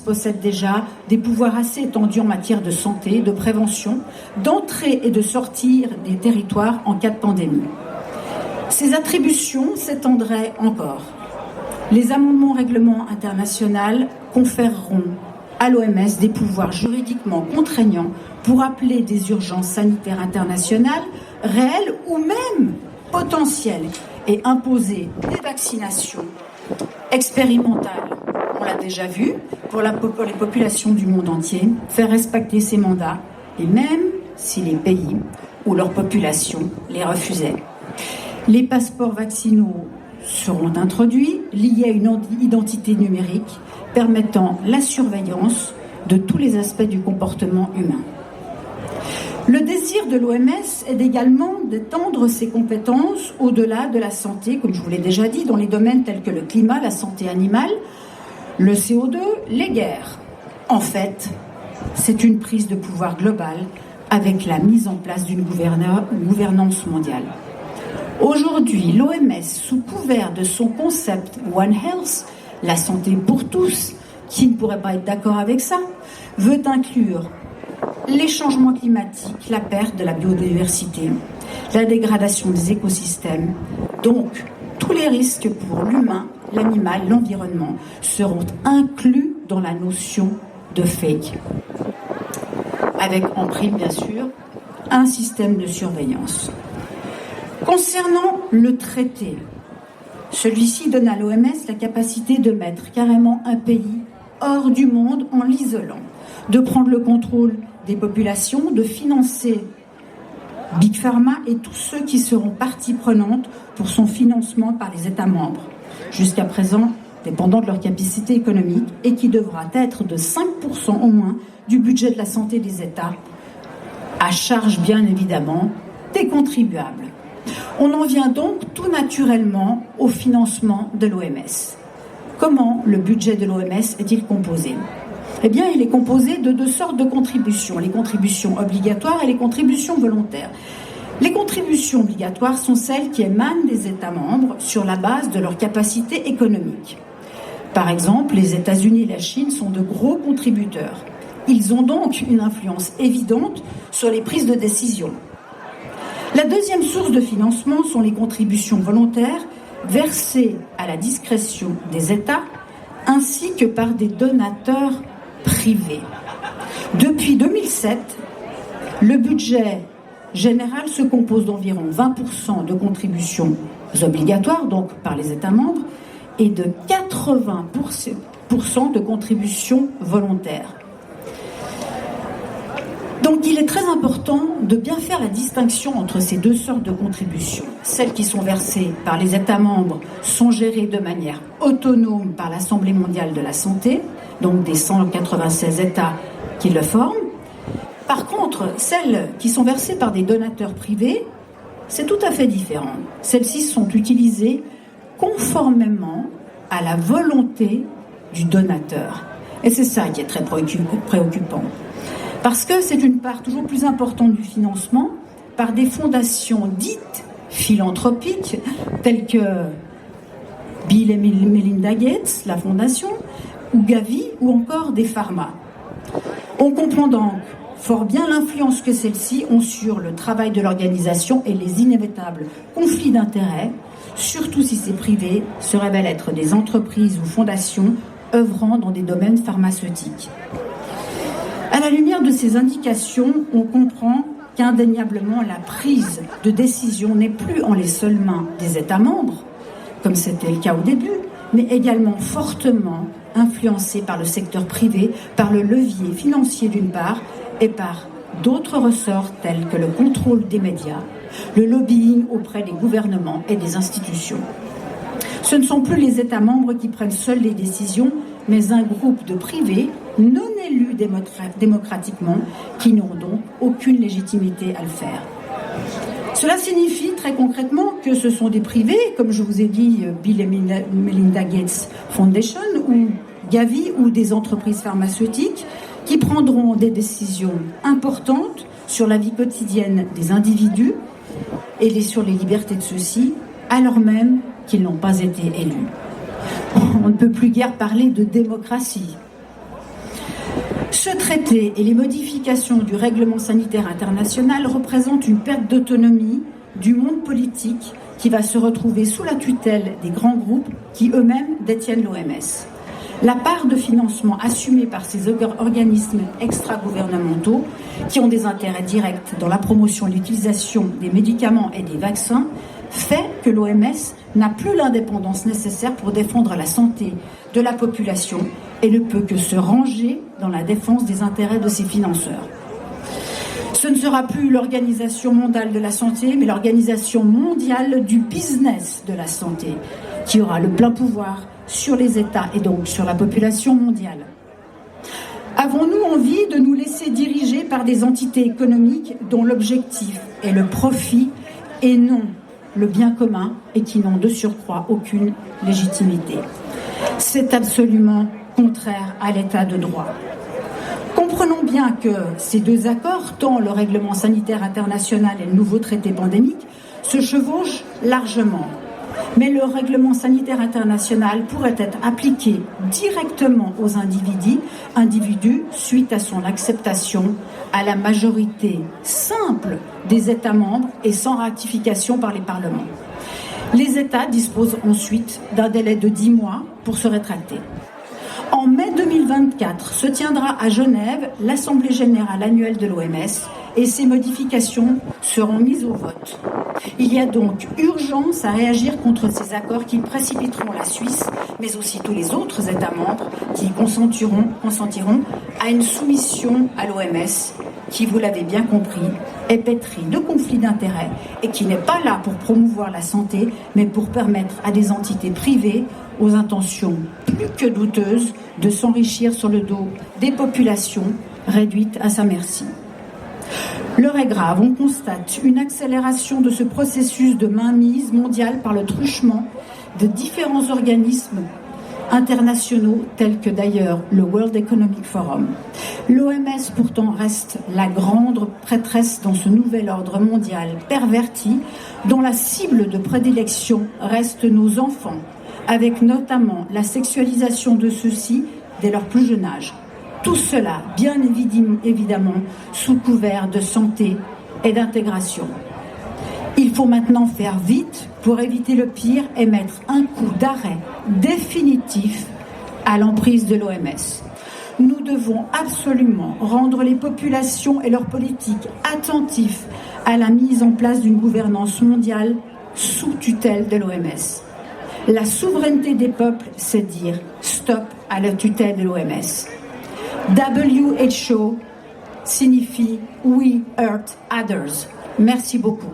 possède déjà des pouvoirs assez étendus en matière de santé, de prévention, d'entrée et de sortir des territoires en cas de pandémie. Ces attributions s'étendraient encore. Les amendements au règlement international conféreront à l'OMS des pouvoirs juridiquement contraignants pour appeler des urgences sanitaires internationales réelles ou même potentielles et imposer des vaccinations expérimentales. On l'a déjà vu pour les populations du monde entier, faire respecter ces mandats, et même si les pays ou leur population les refusaient. Les passeports vaccinaux seront introduits, liés à une identité numérique permettant la surveillance de tous les aspects du comportement humain. Le désir de l'OMS est également d'étendre ses compétences au-delà de la santé, comme je vous l'ai déjà dit, dans les domaines tels que le climat, la santé animale, le CO2, les guerres. En fait, c'est une prise de pouvoir globale avec la mise en place d'une gouvernance mondiale. Aujourd'hui, l'OMS, sous couvert de son concept One Health, la santé pour tous, qui ne pourrait pas être d'accord avec ça, veut inclure les changements climatiques, la perte de la biodiversité, la dégradation des écosystèmes. Donc, tous les risques pour l'humain, l'animal, l'environnement seront inclus dans la notion de fake. Avec en prime, bien sûr, un système de surveillance. Concernant le traité, celui-ci donne à l'OMS la capacité de mettre carrément un pays hors du monde en l'isolant, de prendre le contrôle des populations, de financer Big Pharma et tous ceux qui seront partie prenante pour son financement par les États membres, jusqu'à présent dépendant de leur capacité économique et qui devra être de 5% au moins du budget de la santé des États, à charge bien évidemment des contribuables. On en vient donc tout naturellement au financement de l'OMS. Comment le budget de l'OMS est-il composé ? Eh bien, il est composé de deux sortes de contributions, les contributions obligatoires et les contributions volontaires. Les contributions obligatoires sont celles qui émanent des États membres sur la base de leur capacité économique. Par exemple, les États-Unis et la Chine sont de gros contributeurs. Ils ont donc une influence évidente sur les prises de décision. La deuxième source de financement sont les contributions volontaires versées à la discrétion des États ainsi que par des donateurs privés. Depuis 2007, le budget général se compose d'environ 20% de contributions obligatoires, donc par les États membres, et de 80% de contributions volontaires. Donc il est très important de bien faire la distinction entre ces deux sortes de contributions. Celles qui sont versées par les États membres sont gérées de manière autonome par l'Assemblée mondiale de la santé, donc des 196 États qui le forment. Par contre, celles qui sont versées par des donateurs privés, c'est tout à fait différent. Celles-ci sont utilisées conformément à la volonté du donateur. Et c'est ça qui est très préoccupant. Parce que c'est une part toujours plus importante du financement par des fondations dites philanthropiques, telles que Bill et Melinda Gates, la fondation, ou Gavi, ou encore des pharma. On comprend donc fort bien l'influence que celles-ci ont sur le travail de l'organisation et les inévitables conflits d'intérêts, surtout si ces privés se révèlent être des entreprises ou fondations œuvrant dans des domaines pharmaceutiques. À la lumière de ces indications, on comprend qu'indéniablement la prise de décision n'est plus en les seules mains des États membres, comme c'était le cas au début, mais également fortement influencée par le secteur privé, par le levier financier d'une part, et par d'autres ressorts tels que le contrôle des médias, le lobbying auprès des gouvernements et des institutions. Ce ne sont plus les États membres qui prennent seuls les décisions, mais un groupe de privés non élus démocratiquement qui n'ont donc aucune légitimité à le faire. Cela signifie très concrètement que ce sont des privés, comme je vous ai dit, Bill et Melinda Gates Foundation ou Gavi ou des entreprises pharmaceutiques qui prendront des décisions importantes sur la vie quotidienne des individus et sur les libertés de ceux-ci, alors même qu'ils n'ont pas été élus. On ne peut plus guère parler de démocratie. Ce traité et les modifications du règlement sanitaire international représentent une perte d'autonomie du monde politique qui va se retrouver sous la tutelle des grands groupes qui eux-mêmes détiennent l'OMS. La part de financement assumée par ces organismes extra-gouvernementaux qui ont des intérêts directs dans la promotion et l'utilisation des médicaments et des vaccins fait que l'OMS n'a plus l'indépendance nécessaire pour défendre la santé de la population et ne peut que se ranger dans la défense des intérêts de ses financeurs. Ce ne sera plus l'Organisation mondiale de la santé, mais l'Organisation mondiale du business de la santé, qui aura le plein pouvoir sur les États et donc sur la population mondiale. Avons-nous envie de nous laisser diriger par des entités économiques dont l'objectif est le profit et non le bien commun et qui n'ont de surcroît aucune légitimité? C'est absolument contraire à l'état de droit. Comprenons bien que ces deux accords, tant le règlement sanitaire international et le nouveau traité pandémique, se chevauchent largement. Mais le règlement sanitaire international pourrait être appliqué directement aux individus suite à son acceptation à la majorité simple des États membres et sans ratification par les parlements. Les États disposent ensuite d'un délai de 10 mois pour se rétracter. En mai 2024 se tiendra à Genève l'Assemblée générale annuelle de l'OMS et ces modifications seront mises au vote. Il y a donc urgence à réagir contre ces accords qui précipiteront la Suisse, mais aussi tous les autres États membres qui consentiront à une soumission à l'OMS qui, vous l'avez bien compris, est pétrie de conflits d'intérêts et qui n'est pas là pour promouvoir la santé, mais pour permettre à des entités privées aux intentions plus que douteuses de s'enrichir sur le dos des populations réduites à sa merci. L'heure est grave, on constate une accélération de ce processus de mainmise mondiale par le truchement de différents organismes internationaux tels que d'ailleurs le World Economic Forum. L'OMS pourtant reste la grande prêtresse dans ce nouvel ordre mondial perverti dont la cible de prédilection reste nos enfants, avec notamment la sexualisation de ceux-ci dès leur plus jeune âge. Tout cela, bien évidemment, sous couvert de santé et d'intégration. Il faut maintenant faire vite pour éviter le pire et mettre un coup d'arrêt définitif à l'emprise de l'OMS. Nous devons absolument rendre les populations et leurs politiques attentifs à la mise en place d'une gouvernance mondiale sous tutelle de l'OMS. La souveraineté des peuples, c'est dire stop à la tutelle de l'OMS. WHO signifie We Hurt Others. Merci beaucoup.